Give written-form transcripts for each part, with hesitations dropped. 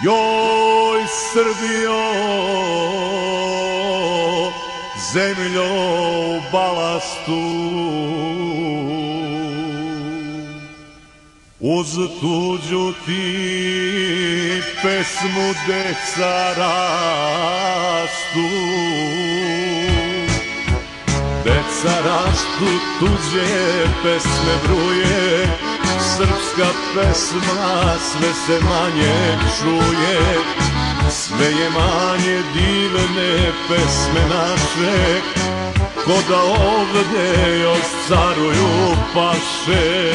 Joj Srbijo, zemljo u balastu, uz tuđu ti pesmu deca rastu. Deca rastu, tuđe pesme bruje, srpska pesma sve se manje čuje. Sve je manje divne pesme naše, ko da ovde još caruju paše.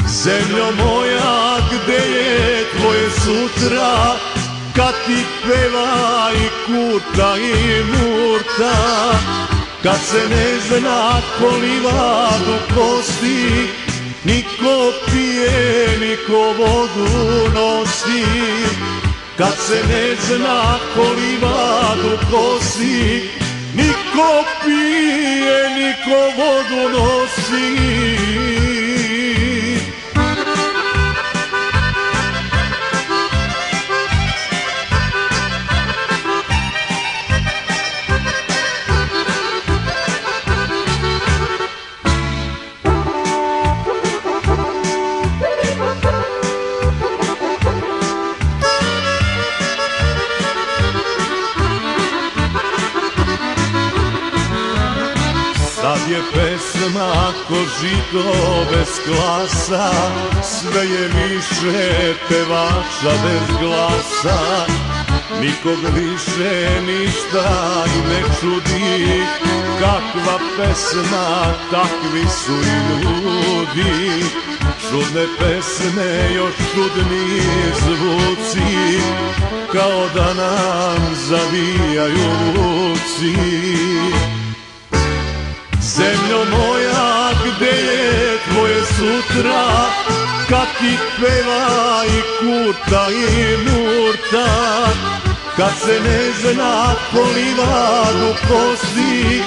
Zemljo moja, gde je tvoje sutra, kad ti peva i Kurta i Murta, kad se ne zna ko livadu kosti, niko pije, niko vodu nosi. Kad se ne zna ko livadu kosti, niko pije, niko vodu nosi. Sad je pesma ko žito bez glasa, sve je više pevača bez glasa. Nikog više ništa i ne čudi, kakva pesma, takvi su i ljudi. Čudne pesme, još čudniji zvuci, kao da nam zavijaju ruci. Zemljo moja, gde je tvoje sutra, kad ti peva i Kurta i Murta, kad se ne zna ko livadu kosti,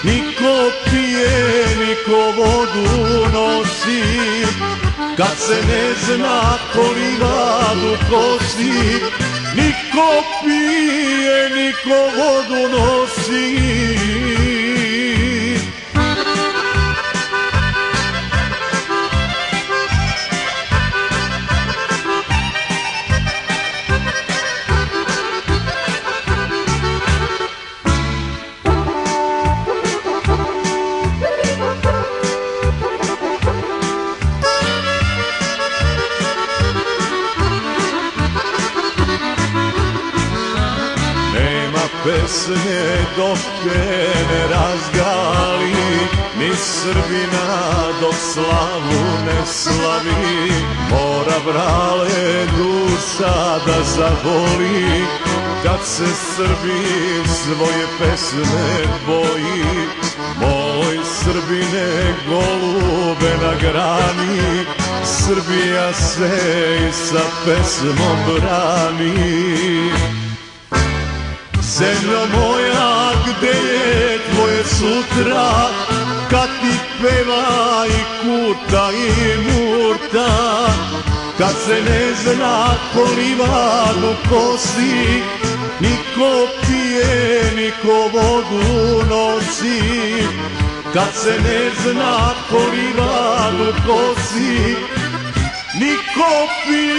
niko pije, niko vodu nosi. Kad se ne zna ko livadu kosti, niko pije, niko vodu nosi. Pesme dok te ne razgali, ni Srbina dok slavu ne slavi. Mora brale duša da zaboli, kad se Srbi svoje pesme boji. Moj Srbine, golube na grani, Srbija se i sa pesmom brani. Zemljo moja, gde je tvoje sutra, kad ti peva i Kurta i Murta, kad se ne zna ko livadu kosti, niko pije, niko vodu nosi. Kad se ne zna ko livadu kosti, niko pije,